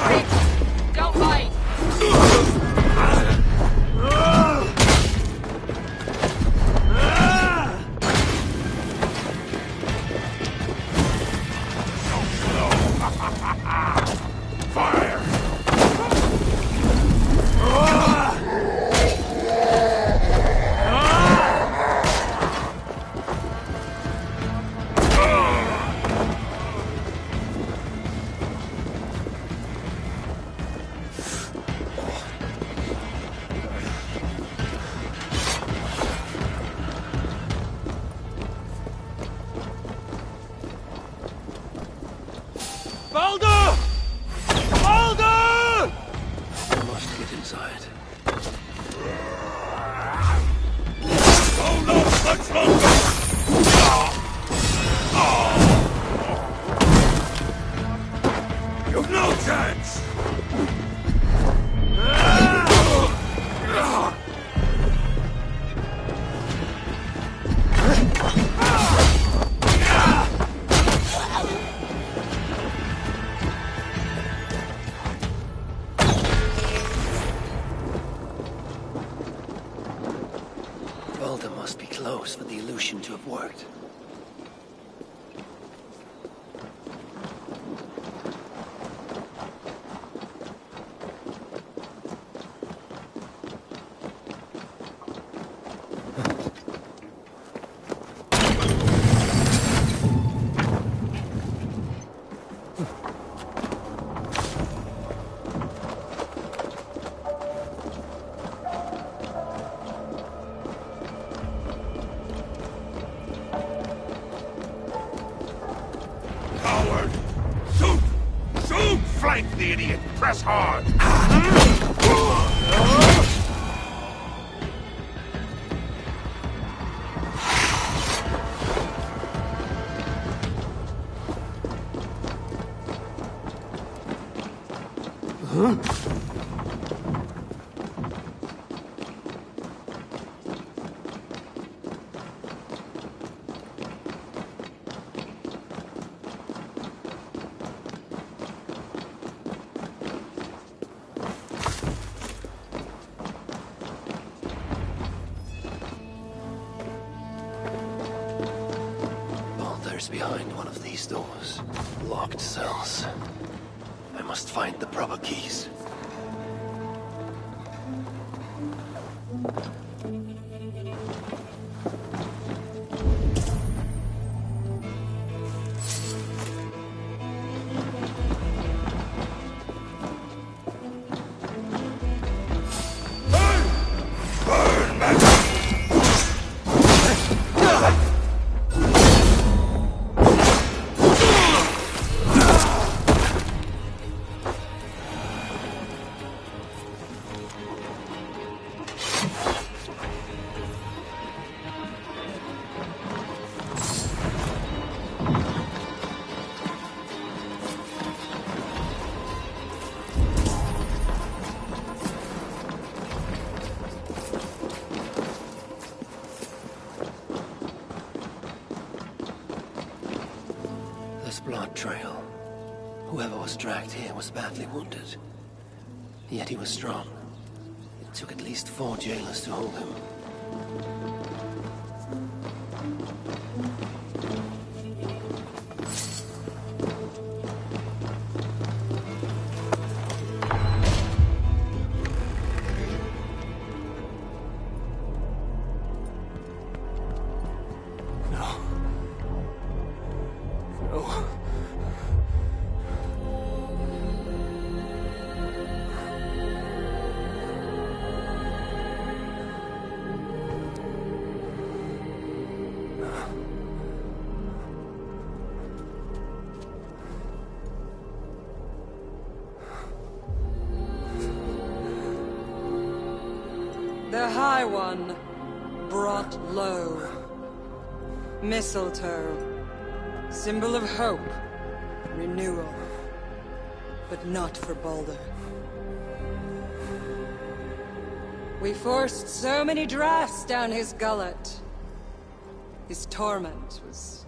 Quick! Don't fight! Balder must be close for the illusion to have worked. Flank the idiot! Press hard! Behind one of these doors. Locked cells. I must find the proper keys. Blood trail. Whoever was dragged here was badly wounded. Yet he was strong. It took at least 4 jailers to hold him. The High One brought low. Mistletoe, symbol of hope, renewal. But not for Balder. We forced so many drafts down his gullet. His torment was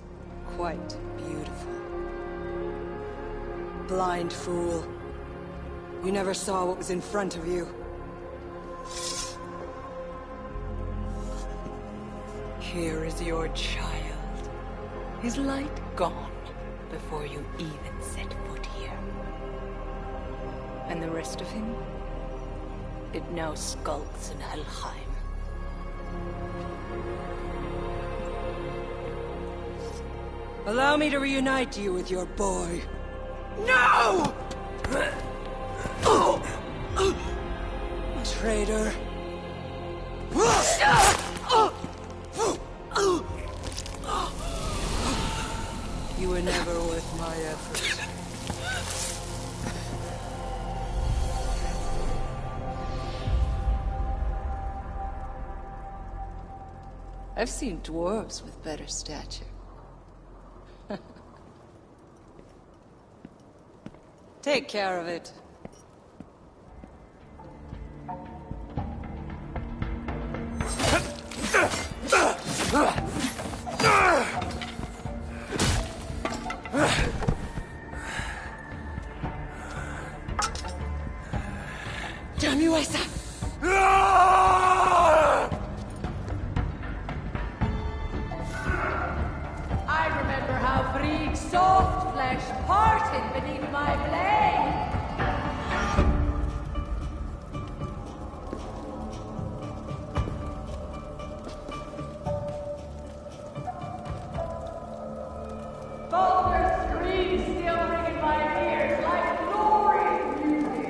quite beautiful. Blind fool. You never saw what was in front of you. Here is your child. His light gone before you even set foot here. And the rest of him? It now skulks in Helheim. Allow me to reunite you with your boy. No! Traitor. You were never worth my effort. I've seen dwarves with better stature. Take care of it. Damn you, Asa! I remember how Frig's soft flesh parted beneath my blade. Vulgar screams still ring in my ears like glorious music.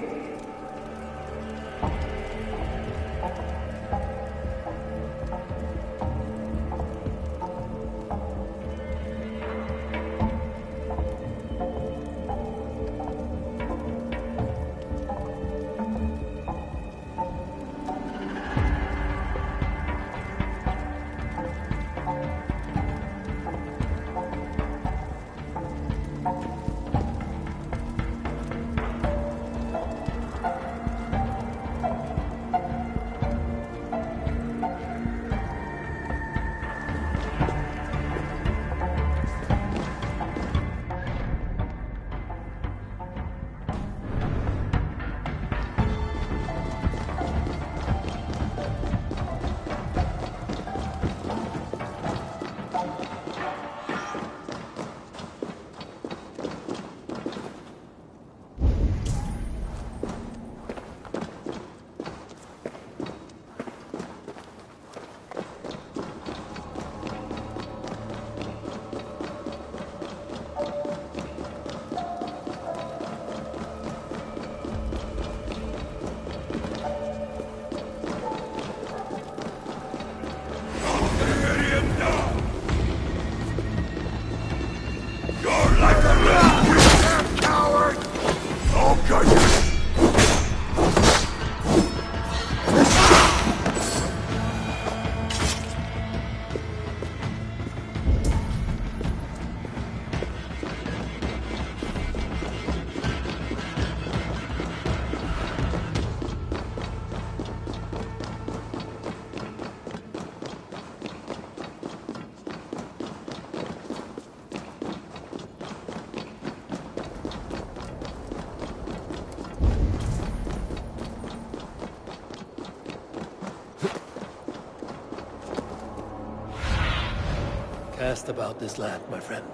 Cast about this land, my friend.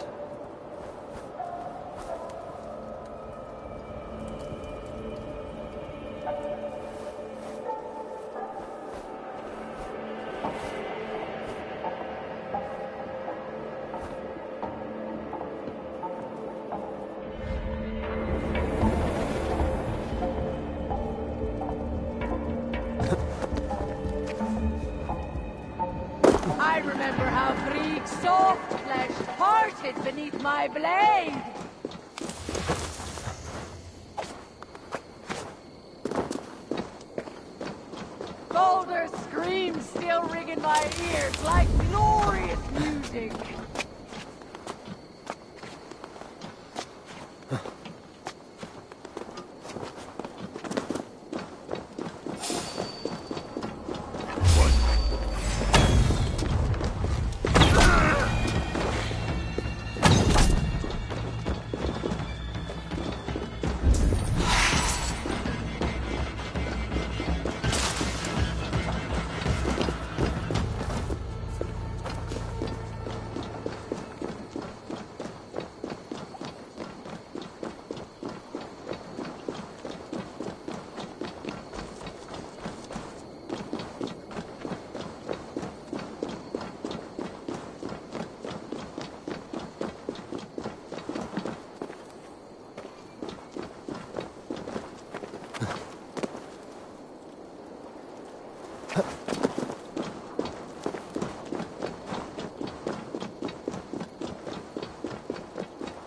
I remember how Frig's soft flesh parted beneath my blade. Boulder screams still ring in my ears like glorious music.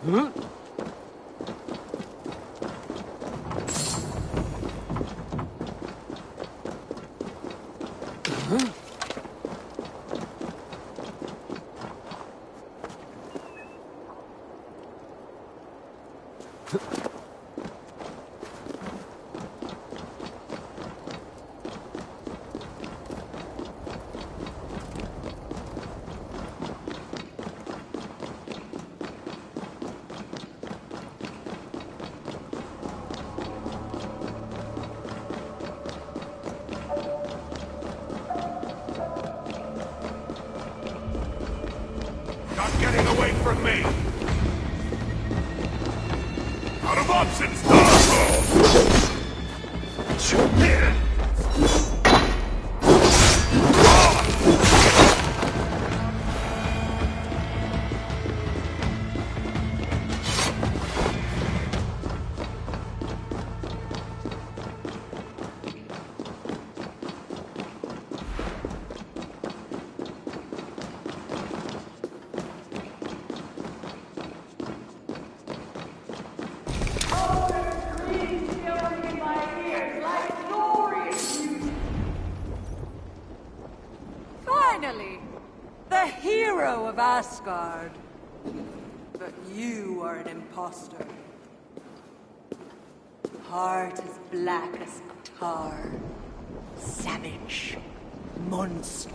Not getting away from me! Out of options, Darko! Finally! The hero of Asgard. But you are an imposter. Heart as black as tar. Savage. Monster.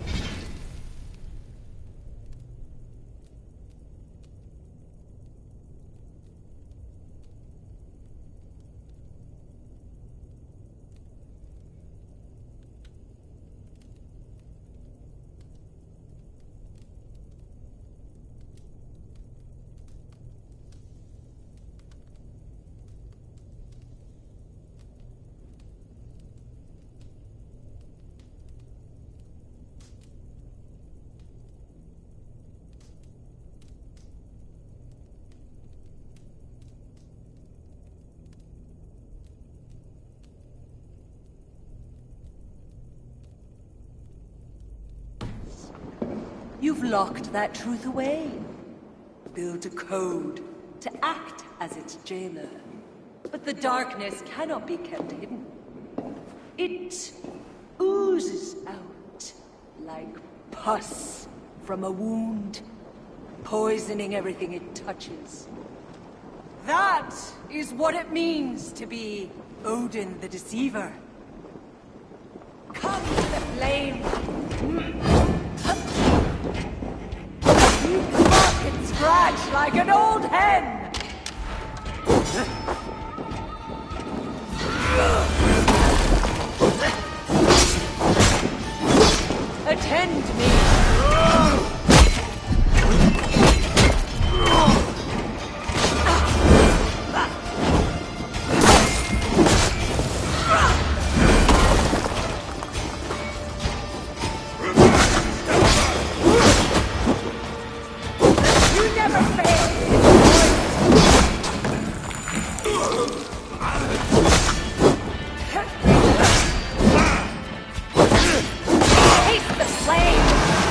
You've locked that truth away. Built a code to act as its jailer. But the darkness cannot be kept hidden. It oozes out like pus from a wound, poisoning everything it touches. That is what it means to be Odin the Deceiver. Come to the flame! You bark and scratch like an old hen! Attend to me! Taste the flame!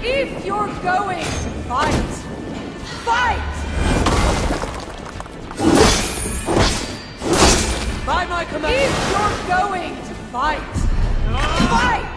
If you're going to fight, fight! By my command. If you're going to fight, fight!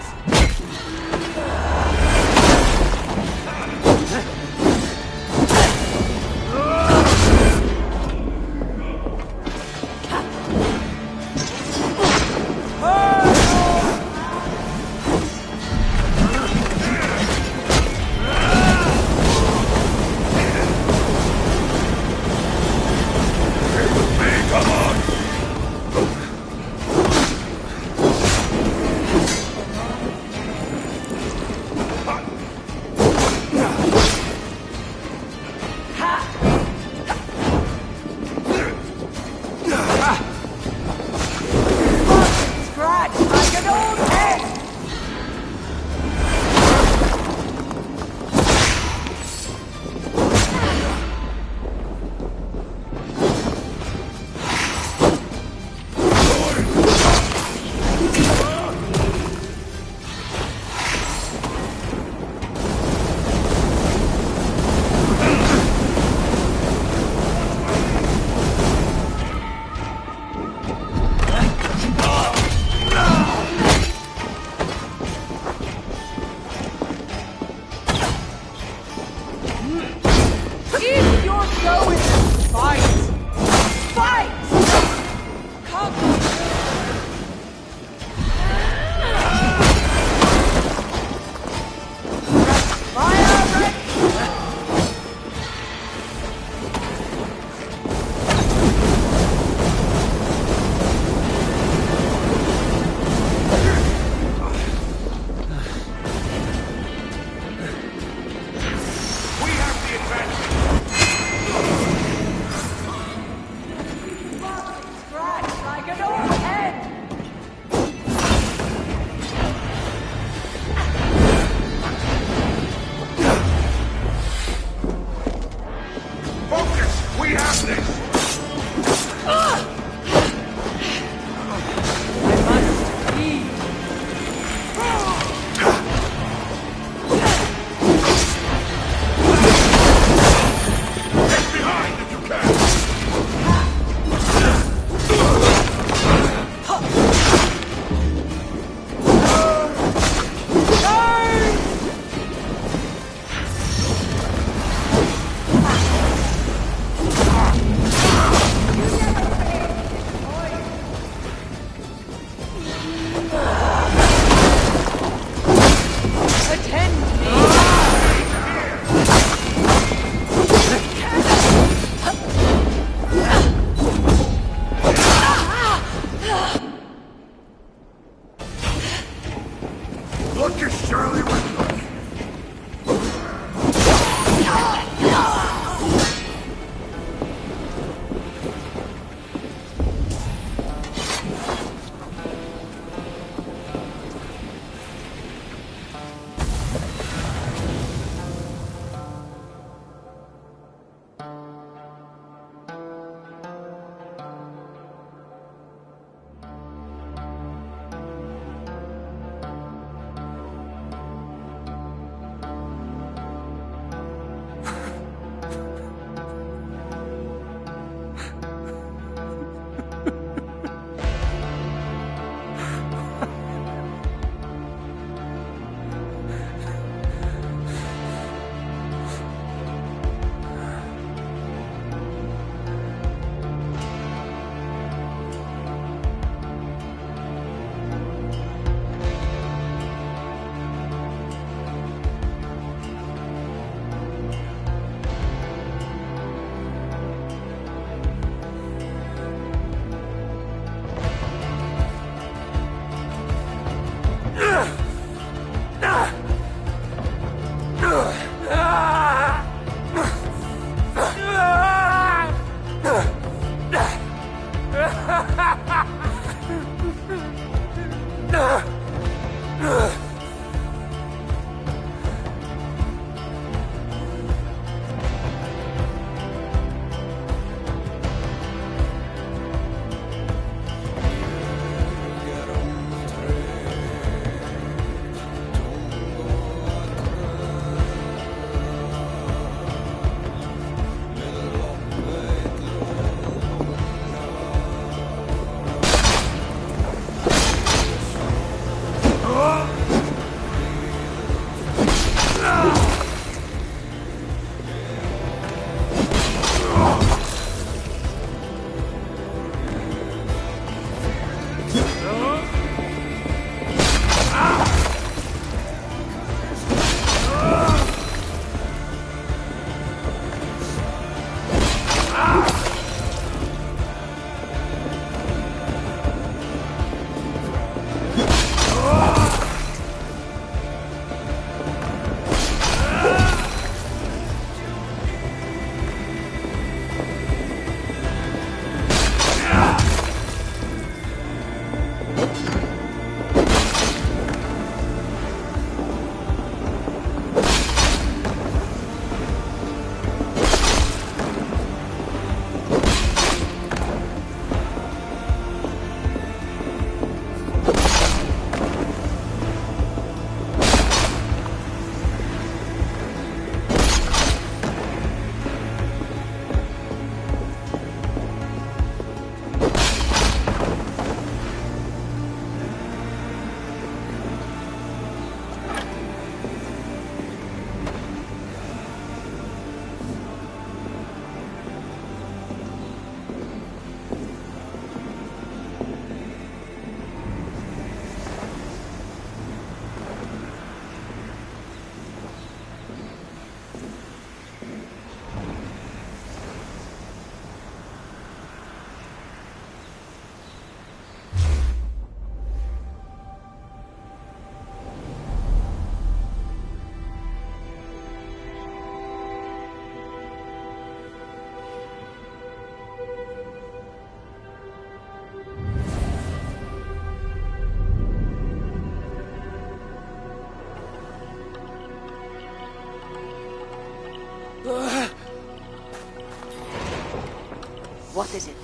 What is it?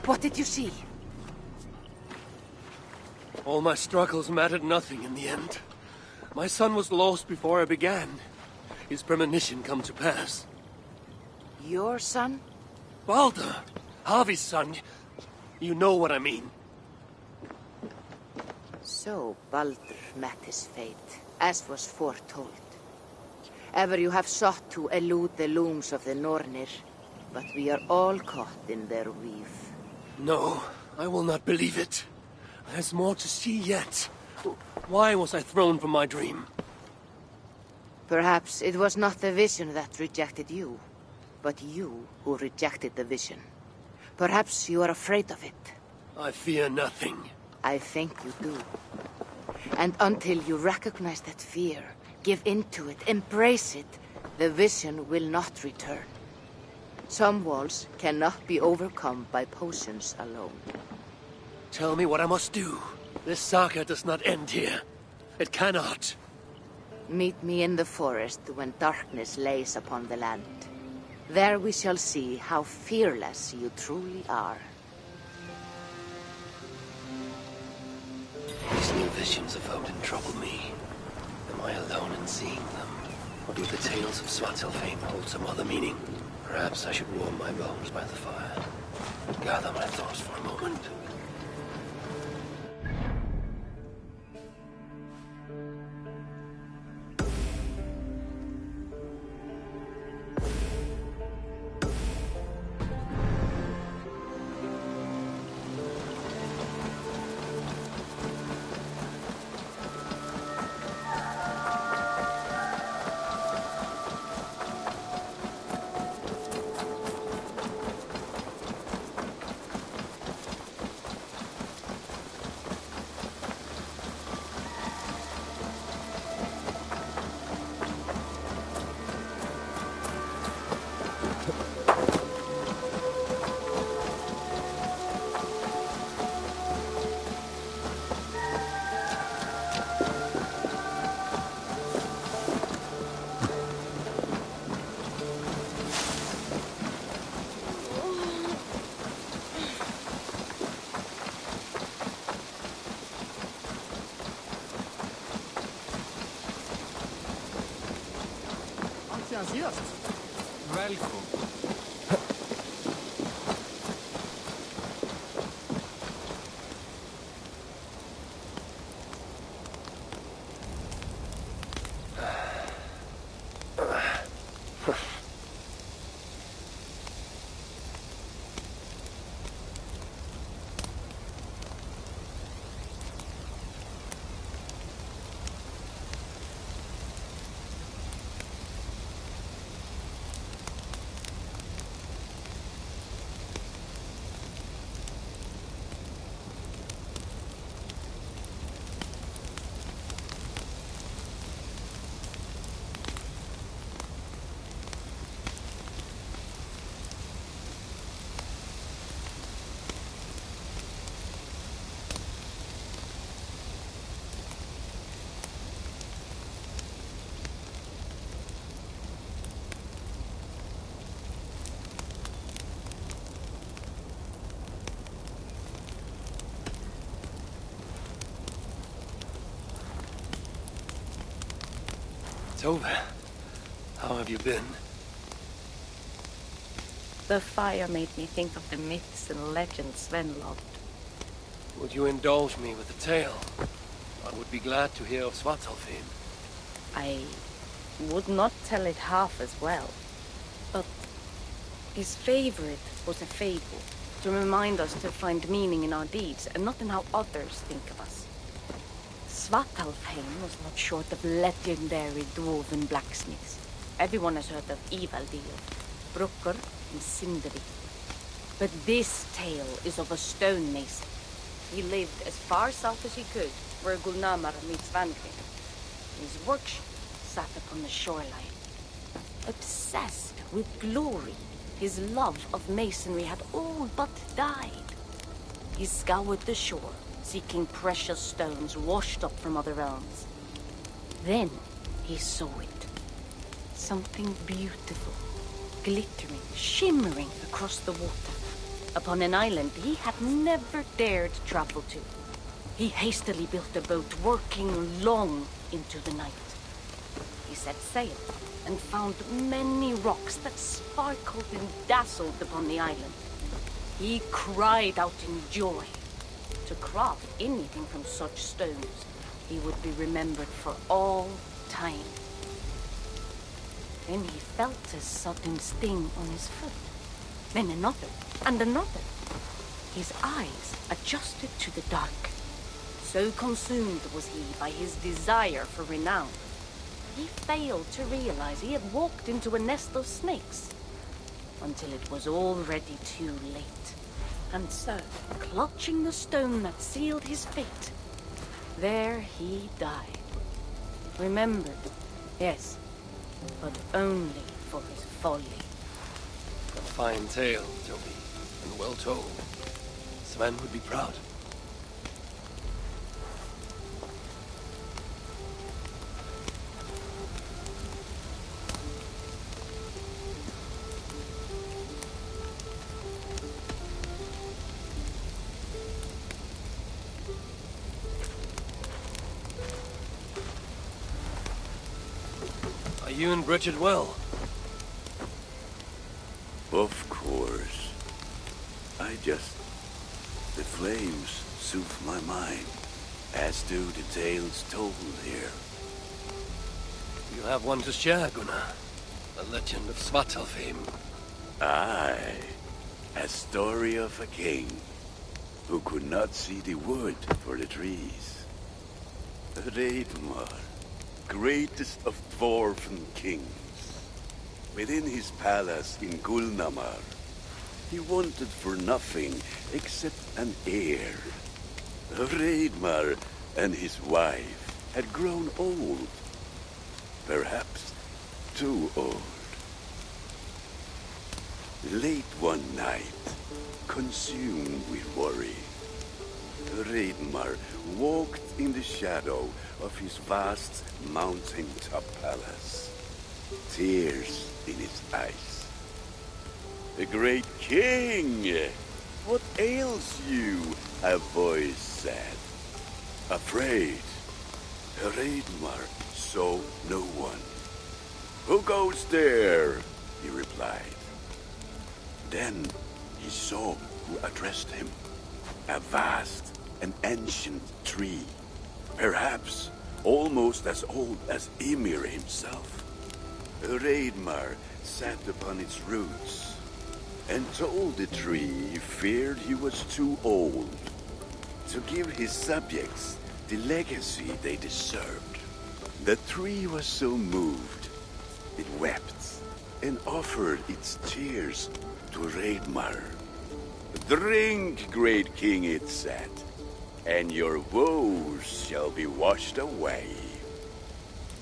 What did you see? All my struggles mattered nothing in the end. My son was lost before I began. His premonition come to pass. Your son? Baldur! Harvey's son. You know what I mean. So Baldur met his fate, as was foretold. Ever you have sought to elude the looms of the Nornir, but we are all caught in their weave. No, I will not believe it. There's more to see yet. Why was I thrown from my dream? Perhaps it was not the vision that rejected you, but you who rejected the vision. Perhaps you are afraid of it. I fear nothing. I think you do. And until you recognize that fear, give in to it, embrace it, the vision will not return. Some walls cannot be overcome by potions alone. Tell me what I must do. This saga does not end here. It cannot. Meet me in the forest when darkness lays upon the land. There we shall see how fearless you truly are. These new visions of Odin trouble me. Am I alone in seeing them? Or do the tales of Svartalfheim hold some other meaning? Perhaps I should warm my bones by the fire. Gather my thoughts for a moment. Välkommen. Tove, how have you been? The fire made me think of the myths and legends Sven loved. Would you indulge me with a tale? I would be glad to hear of Svartalfheim. I would not tell it half as well, but his favorite was a fable, to remind us to find meaning in our deeds and not in how others think of us. Svartalfheim was not short of legendary dwarven blacksmiths. Everyone has heard of Ivaldir, Brukker, and Sindri. But this tale is of a stonemason. He lived as far south as he could, where Gulnamar meets Vangualla. His workshop sat upon the shoreline. Obsessed with glory, his love of masonry had all but died. He scoured the shore, seeking precious stones washed up from other realms. Then he saw it. Something beautiful, glittering, shimmering across the water, upon an island he had never dared travel to. He hastily built a boat, working long into the night. He set sail and found many rocks that sparkled and dazzled upon the island. He cried out in joy. To craft anything from such stones, he would be remembered for all time. Then he felt a sudden sting on his foot. Then another, and another. His eyes adjusted to the dark. So consumed was he by his desire for renown, he failed to realize he had walked into a nest of snakes, until it was already too late. And so, clutching the stone that sealed his fate, there he died. Remembered, yes, but only for his folly. A fine tale, Toby, and well told. Sven would be proud. Are you and Bridget well? Of course. The flames soothe my mind, as do the tales told here. You have one to share, Gunnar. The legend of Svartalfheim. Aye, a story of a king who could not see the wood for the trees. Reidmar, greatest of dwarven kings. Within his palace in Gulnamar, he wanted for nothing except an heir. Reidmar and his wife had grown old. Perhaps too old. Late one night, consumed with worry, Reidmar walked in the shadow of his vast mountain-top palace, tears in his eyes. "The great king! What ails you?" a voice said. Afraid, Reidmar saw no one. "Who goes there?" he replied. Then he saw who addressed him. A vast and ancient tree, perhaps almost as old as Ymir himself. Reidmar sat upon its roots and told the tree he feared he was too old to give his subjects the legacy they deserved. The tree was so moved, it wept and offered its tears to Reidmar. "Drink, great king," it said, "and your woes shall be washed away."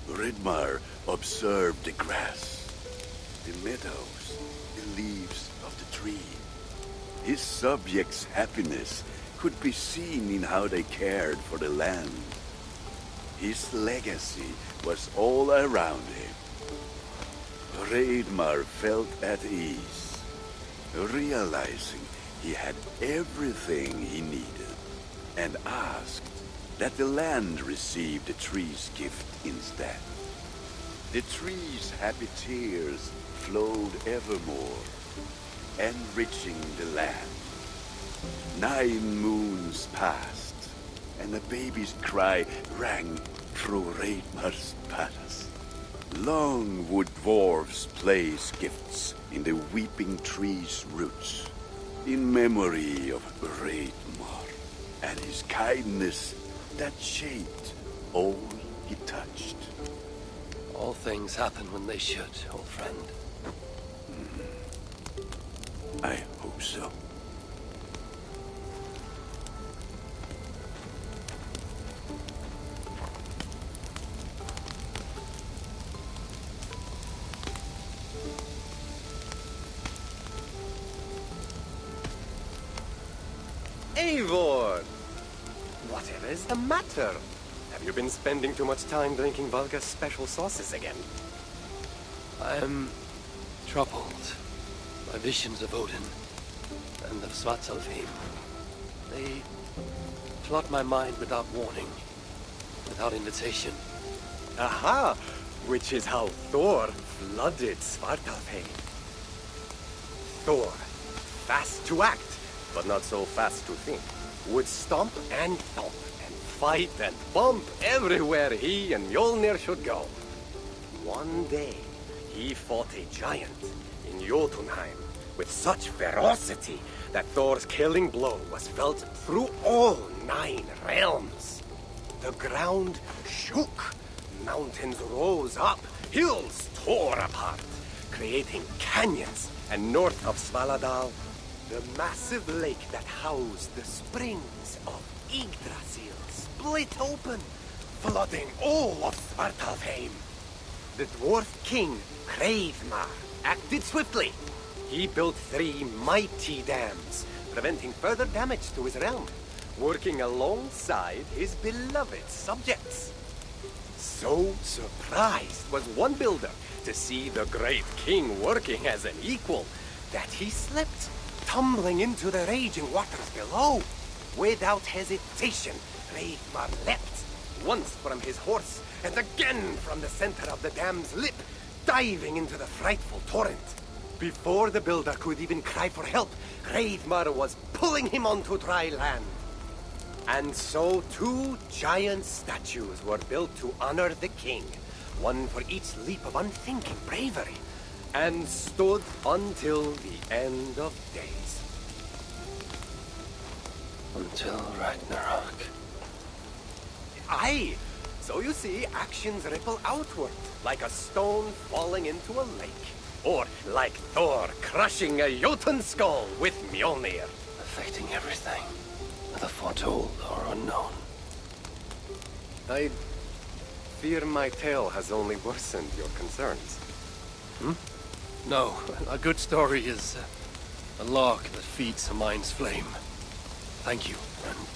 Reidmar observed the grass, the meadows, the leaves of the tree. His subjects' happiness could be seen in how they cared for the land. His legacy was all around him. Reidmar felt at ease, realizing he had everything he needed, and asked that the land receive the tree's gift instead. The tree's happy tears flowed evermore, enriching the land. 9 moons passed, and a baby's cry rang through Reidmar's palace. Long would dwarves place gifts in the weeping tree's roots, in memory of Reidmar and his kindness that shaped all he touched. All things happen when they should, old friend. I hope so. Eivor! Whatever is the matter? Have you been spending too much time drinking Valga's special sauces again? I'm Troubled by visions of Odin and of Svartalfheim. They flood my mind without warning, without invitation. Aha! Which is how Thor flooded Svartalfheim. Thor, fast to act, but not so fast to think, would stomp and thump and fight and bump everywhere he and Mjolnir should go. One day, he fought a giant in Jotunheim with such ferocity that Thor's killing blow was felt through all 9 realms. The ground shook, mountains rose up, hills tore apart, creating canyons, and north of Svaladal, the massive lake that housed the springs of Yggdrasil split open, flooding all of Svartalfheim. The dwarf king, Hreidmar, acted swiftly. He built 3 mighty dams, preventing further damage to his realm, working alongside his beloved subjects. So surprised was one builder to see the great king working as an equal that he slipped, tumbling into the raging waters below. Without hesitation, Hreidmar leapt, once from his horse and again from the center of the dam's lip, diving into the frightful torrent. Before the builder could even cry for help, Hreidmar was pulling him onto dry land. And so 2 giant statues were built to honor the king, one for each leap of unthinking bravery, and stood until the end of days. Until Ragnarok. Aye! So you see, actions ripple outward, like a stone falling into a lake. Or like Thor crushing a Jotun skull with Mjolnir. Affecting everything, whether foretold or unknown. I fear my tale has only worsened your concerns. No, a good story is a log that feeds a mind's flame. Thank you, friend.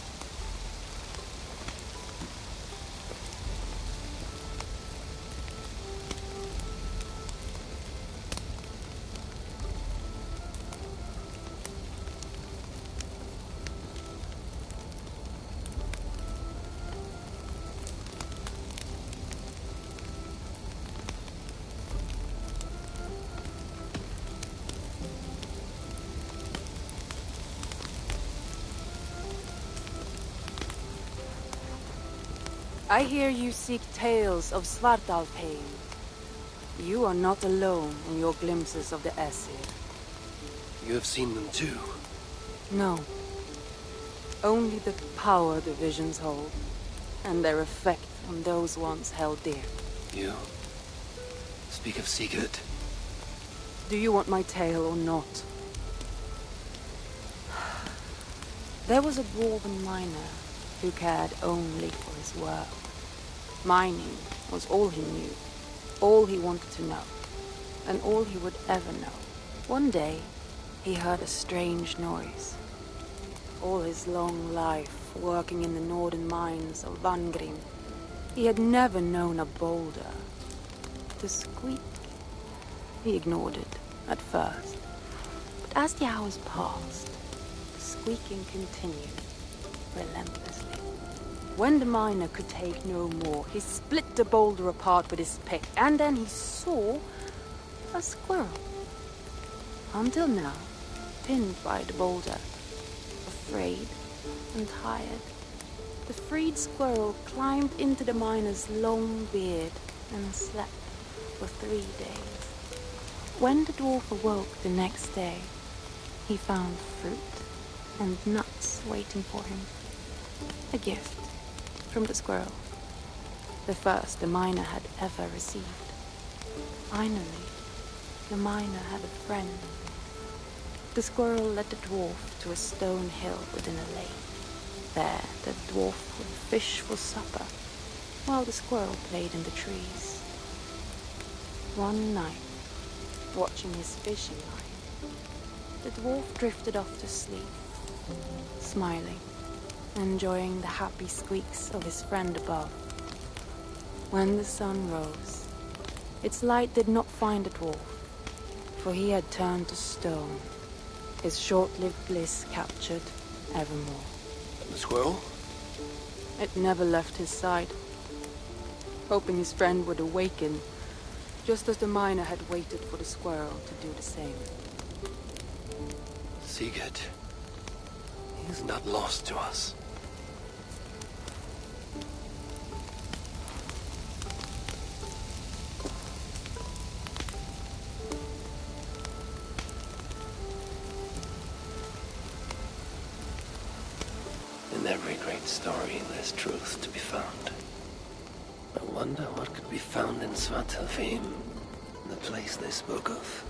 I hear you seek tales of Svartalfheim. You are not alone in your glimpses of the Aesir. You have seen them too. No. Only the power the visions hold, and their effect on those once held dear. You speak of Sigurd. Do you want my tale or not? There was a dwarven miner who cared only for his work. Mining was all he knew, all he wanted to know, and all he would ever know. One day, he heard a strange noise. All his long life, working in the northern mines of Vangrim, he had never known a boulder. The squeak. He ignored it at first, but as the hours passed, the squeaking continued relentlessly. When the miner could take no more, he split the boulder apart with his pick, and then he saw a squirrel. Until now, pinned by the boulder, afraid and tired, the freed squirrel climbed into the miner's long beard and slept for 3 days. When the dwarf awoke the next day, he found fruit and nuts waiting for him. A gift from the squirrel, the first the miner had ever received. Finally, the miner had a friend. The squirrel led the dwarf to a stone hill within a lake. There, the dwarf would fish for supper, while the squirrel played in the trees. One night, watching his fishing line, the dwarf drifted off to sleep, smiling, enjoying the happy squeaks of his friend above. When the sun rose, its light did not find the dwarf. For he had turned to stone, his short-lived bliss captured evermore. And the squirrel? It never left his side, hoping his friend would awaken, just as the miner had waited for the squirrel to do the same. Sigurd. He is not lost to us. In every great story, there's truth to be found. I wonder what could be found in Svartalfheim, the place they spoke of.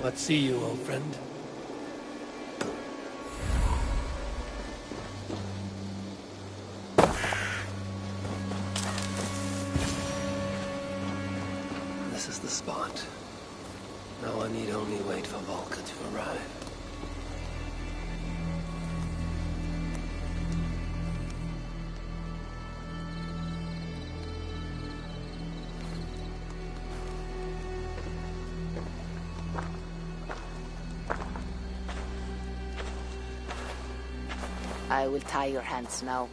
What see you, old friend? This is the spot. Now I need only wait for Volker to arrive. I will tie your hands now.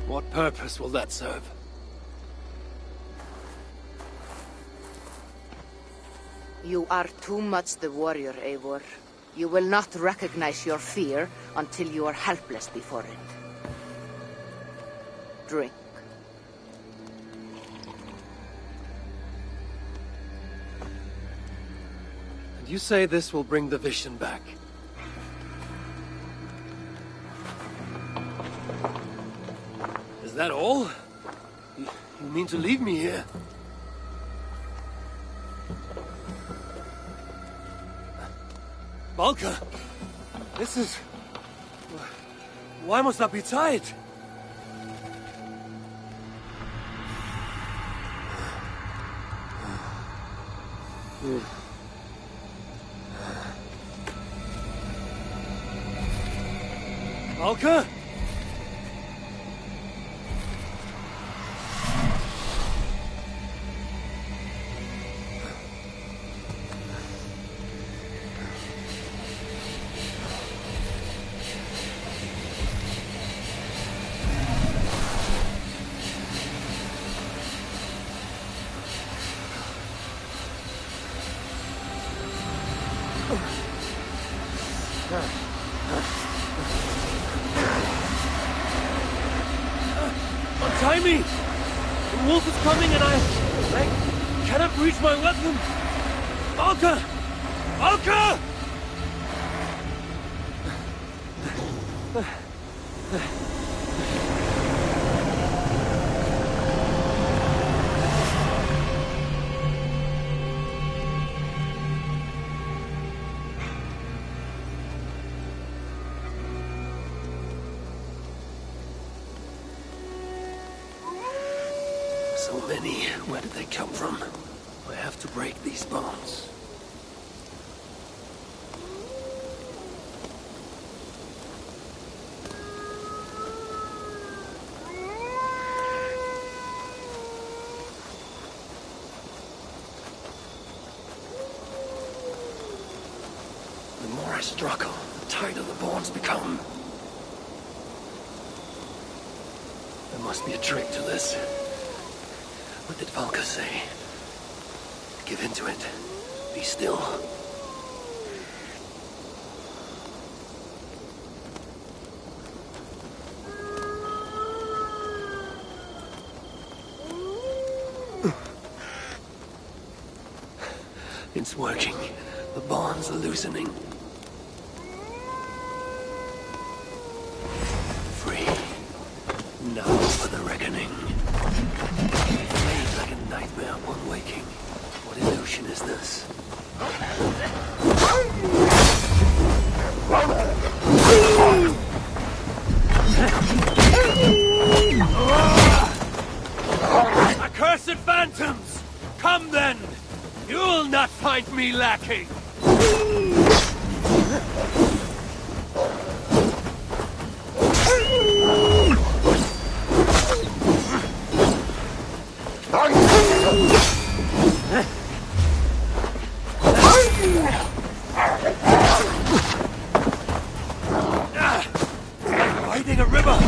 What purpose will that serve? You are too much the warrior, Eivor. You will not recognize your fear until you are helpless before it. Drink. And you say this will bring the vision back? Is that all? You mean to leave me here? Balka! This is... Why must I be tied? Balka? wolf is coming and I cannot reach my weapon! Valka! Valka! So many. Where did they come from? I have to break these bones. The more I struggle, the tighter the bones become. There must be a trick to this. What did Valka say? Give in to it. Be still. It's working. The bonds are loosening. Free. Now for the reckoning. Fade like a nightmare upon waking. What illusion is this? Accursed phantoms! Come then! You'll not find me lacking! Fighting a river!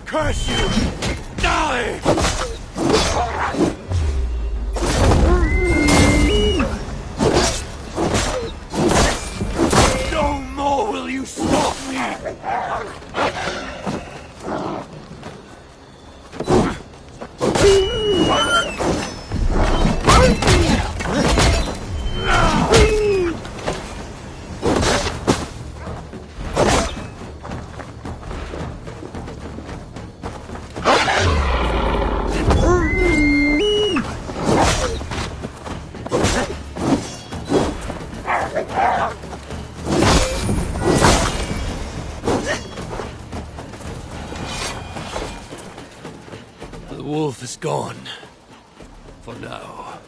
Curse you! Die! No more will you stop me! The wolf is gone. For now.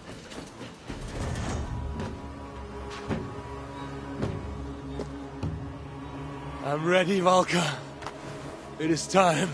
I'm ready, Valka. It is time.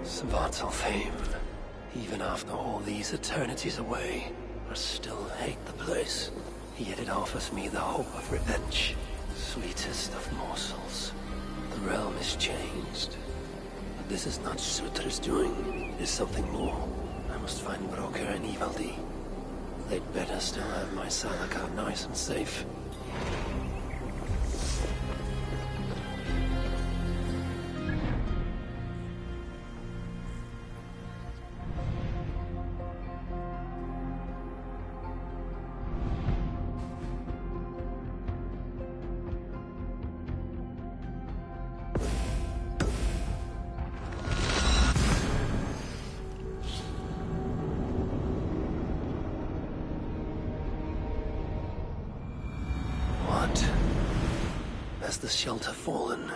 Svartalfheim, even after all these eternities away, I still hate the place. Yet it offers me the hope of revenge. Sweetest of morsels. The realm is changed. But this is not Sutra's doing. It is something more. I must find Broker and Ivaldi. They'd better still have my Salakar nice and safe. Has the shelter fallen?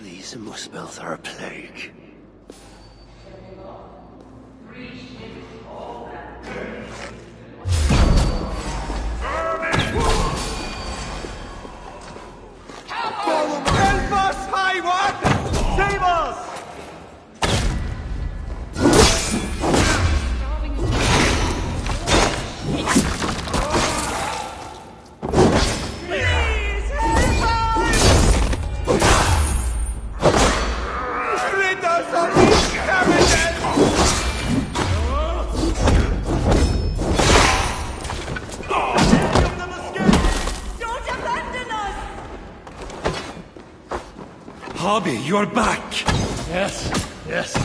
These muspels are a plague. Help us, High One! Save us! Hobby, you're back! Yes.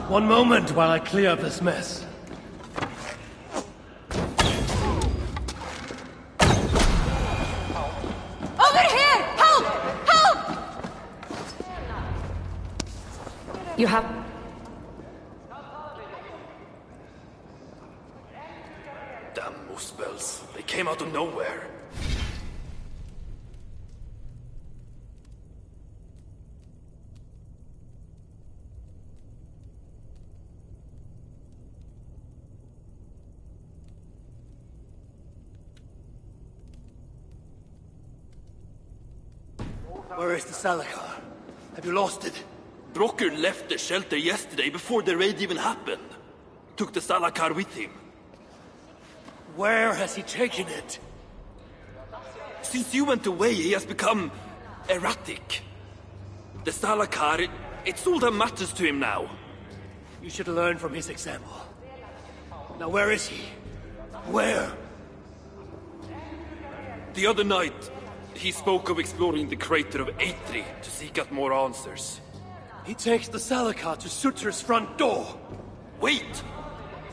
One moment while I clear up this mess. Over here! Help! Help! You have... Damn muspels. They came out of nowhere. Where is the Salakar? Have you lost it? Brocker left the shelter yesterday before the raid even happened. Took the Salakar with him. Where has he taken it? Since you went away, he has become erratic. The Salakar, it's all that matters to him now. You should learn from his example. Now where is he? Where? The other night, he spoke of exploring the crater of Eitri to seek out more answers. He takes the Salakar to Sutra's front door. Wait!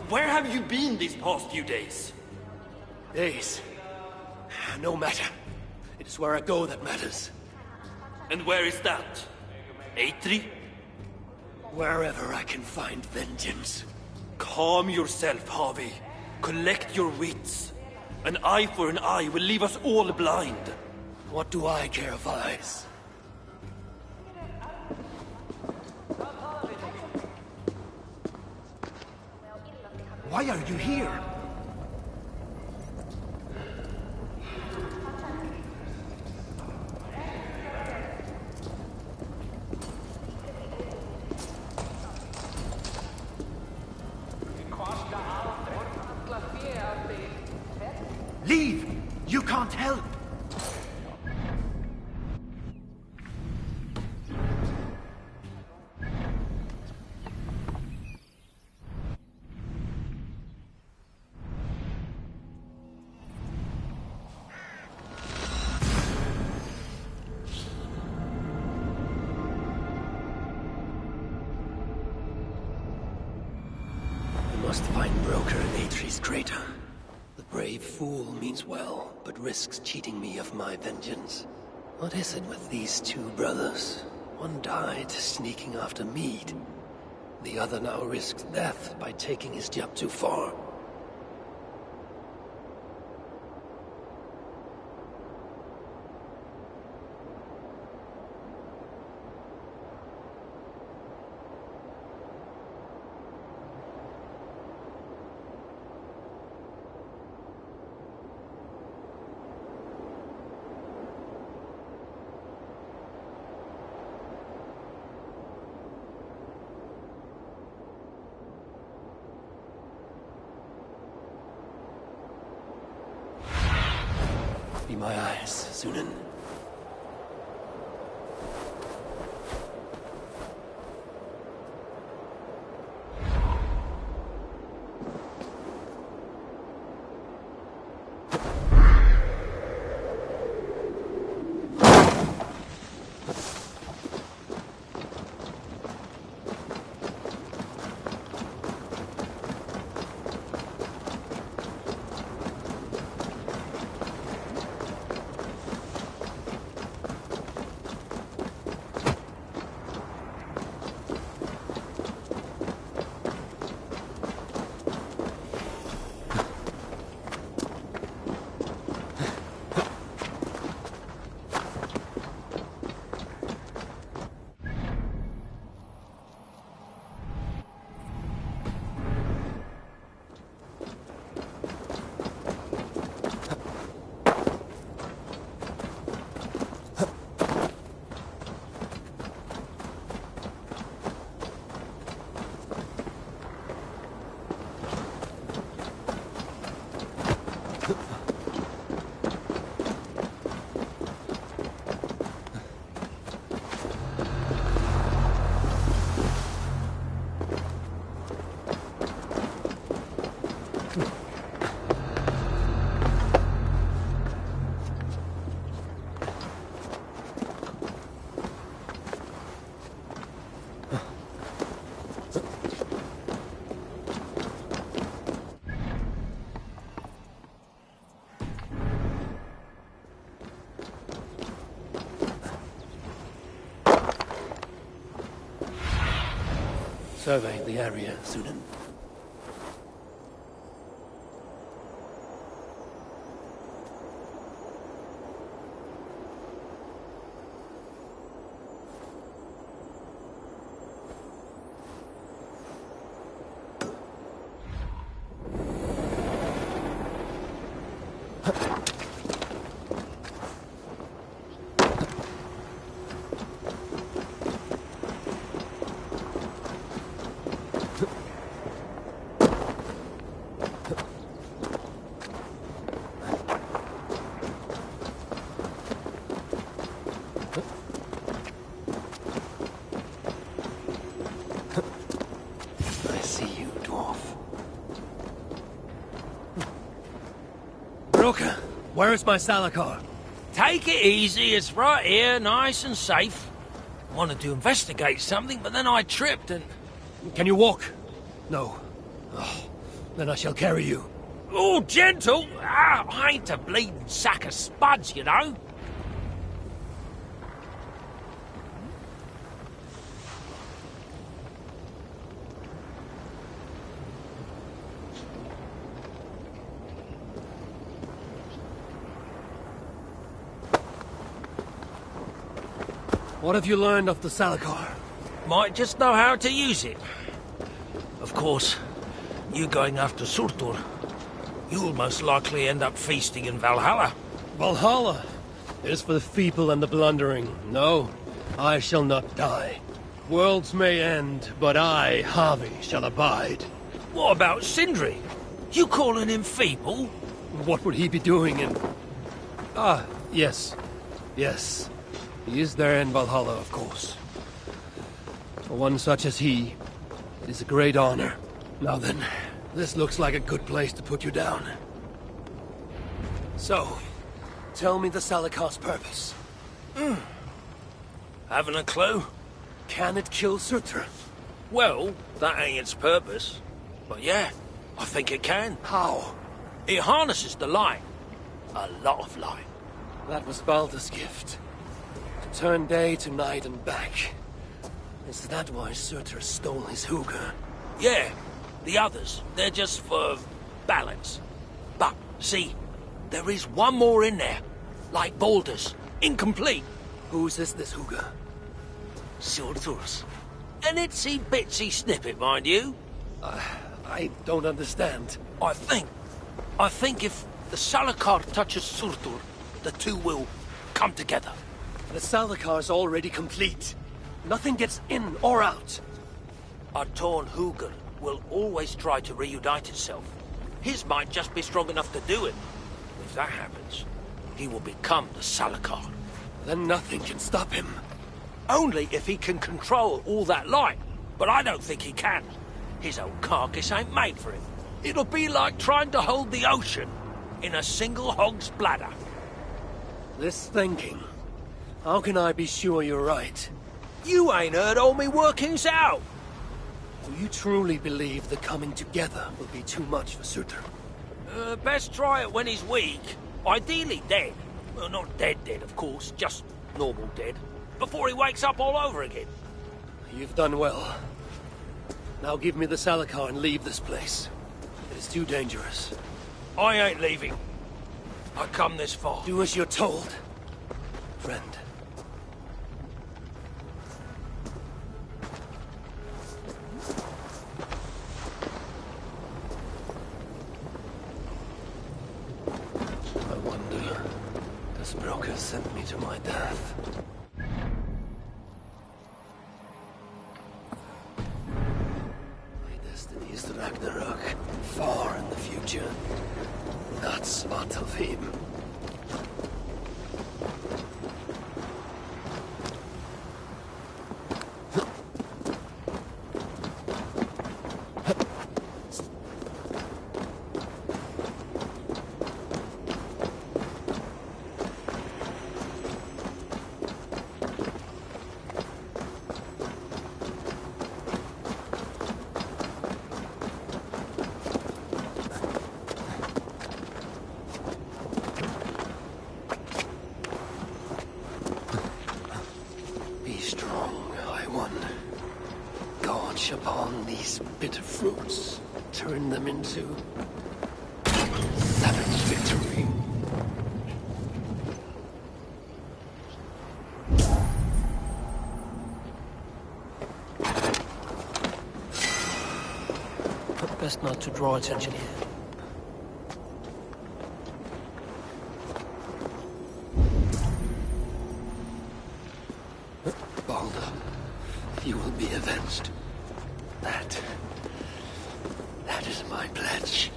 Where have you been these past few days? Days. No matter. It is where I go that matters. And where is that? Eitri? Wherever I can find vengeance. Calm yourself, Harvey. Collect your wits. An eye for an eye will leave us all blind. What do I care of eyes? Why are you here? Leave! You can't help! I must find Broker in Eitri's crater. The brave fool means well, but risks cheating me of my vengeance. What is it with these two brothers? One died sneaking after mead. The other now risks death by taking his job too far. Be my eyes, Sunan. Survey the area, Sunan. Where's my Salakar? Take it easy, it's right here, nice and safe. Wanted to investigate something, but then I tripped and... Can you walk? No. Oh, then I shall carry you. Oh, gentle! Ah, I ain't a bleeding sack of spuds, you know. What have you learned of the Salakar? Might just know how to use it. Of course, you going after Surtur, you'll most likely end up feasting in Valhalla. Valhalla is for the feeble and the blundering. No, I shall not die. Worlds may end, but I, Harvey, shall abide. What about Sindri? You calling him feeble? What would he be doing in... Ah, yes. Yes. He is there in Valhalla, of course. For one such as he, it is a great honor. Now then, this looks like a good place to put you down. So, tell me the Salakar's purpose. Haven't a clue? Can it kill Surtur? Well, that ain't its purpose. But yeah, I think it can. How? It harnesses the light. A lot of light. That was Balder's gift. To turn day to night and back. Is that why Surtur stole his hooker? Yeah, the others, they're just for balance. But, see, there is one more in there. Like Balder's. Incomplete. Whose is this hooker? Surtur's. An itsy bitsy snippet, mind you. I don't understand. I think if the Salakar touches Surtur, the two will come together. The Salakar's already complete. Nothing gets in or out. A torn hooker will always try to reunite itself. His might just be strong enough to do it. If that happens, he will become the Salakar. Then nothing can stop him. Only if he can control all that light. But I don't think he can. His old carcass ain't made for him. It'll be like trying to hold the ocean in a single hog's bladder. This thinking. How can I be sure you're right? You ain't heard all me workings out. Do you truly believe the coming together will be too much for Surtur? Best try it when he's weak. Ideally dead. Well, not dead, of course, just normal dead. Before he wakes up all over again. You've done well. Now give me the Salakar and leave this place. It is too dangerous. I ain't leaving. I come this far. Do as you're told, friend. I wonder, does Broker send me to my death? My destiny is the Ragnarök, far in the future. Not Svartalfheim. Upon these bitter fruits, turn them into savage victory. But best not to draw attention here. Balder, you will be avenged. That is my pledge.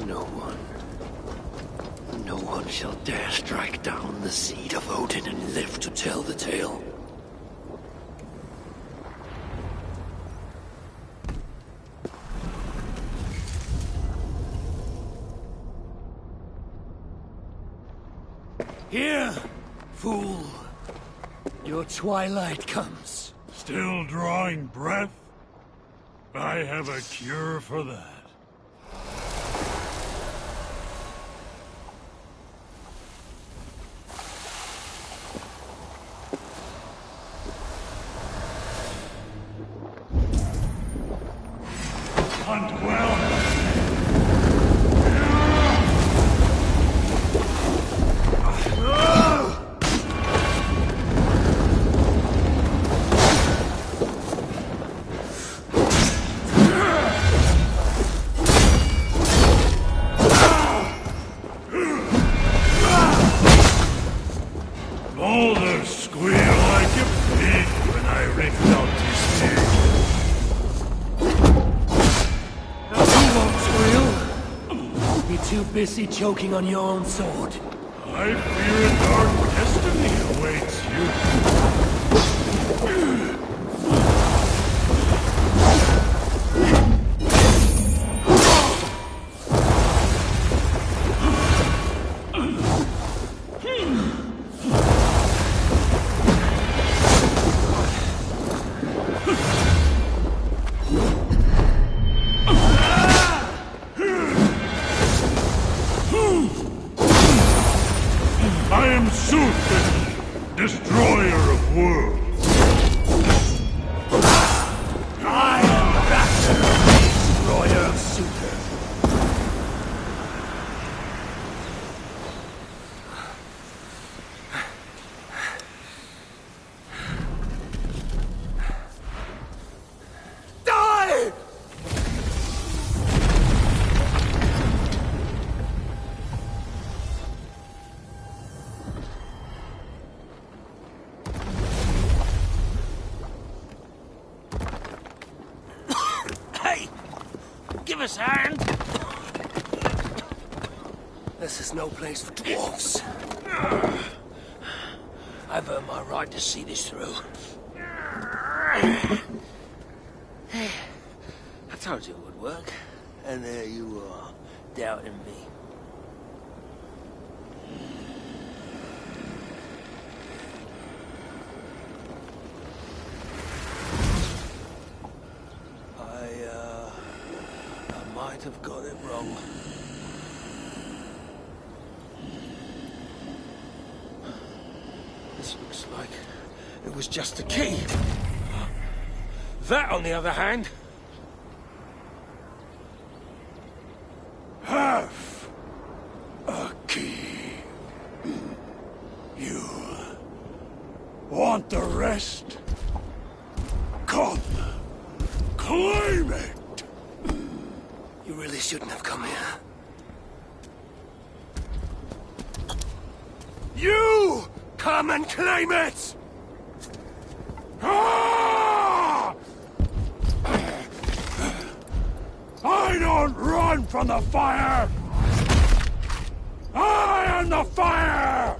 No one shall dare strike down the seed of Odin and live to tell the tale. Here, fool. Your twilight comes. Still drawing breath? I have a cure for that. Hunt well. Balder squealed like a pig when I ripped out his ear. Now you won't squeal. You'll be too busy choking on your own sword. I fear a dark destiny awaits you. I am Surtur, destroyer of worlds. Give us a hand. This is no place for dwarves. I've earned my right to see this through. I told you it would work. And there you are, doubting me. I might have got it wrong. This looks like it was just a key. That, on the other hand... Half a key. You want the rest? Come, claim it! You really shouldn't have come here. You come and claim it! Ah! I don't run from the fire! I am the fire!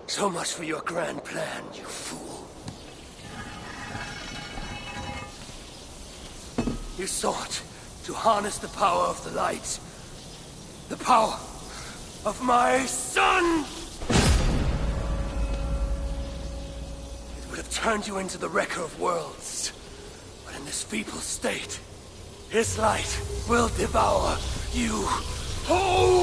So much for your grand plan, you fool. You sought to harness the power of the light. The power of my son! It would have turned you into the wrecker of worlds. But in this feeble state, his light will devour you whole!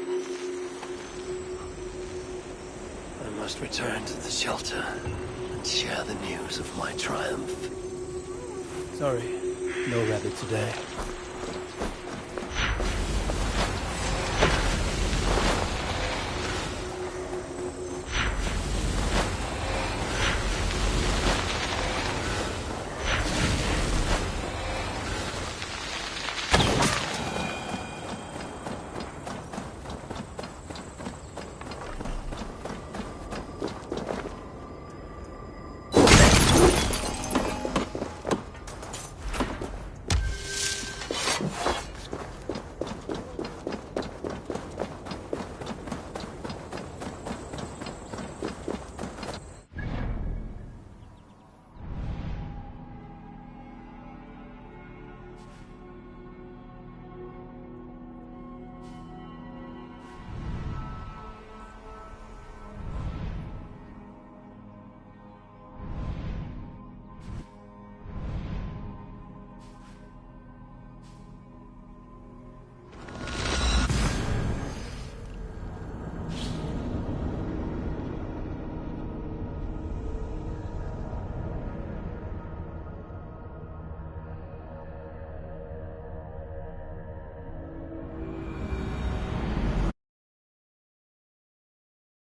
I must return to the shelter and share the news of my triumph. Sorry, no rabbit today.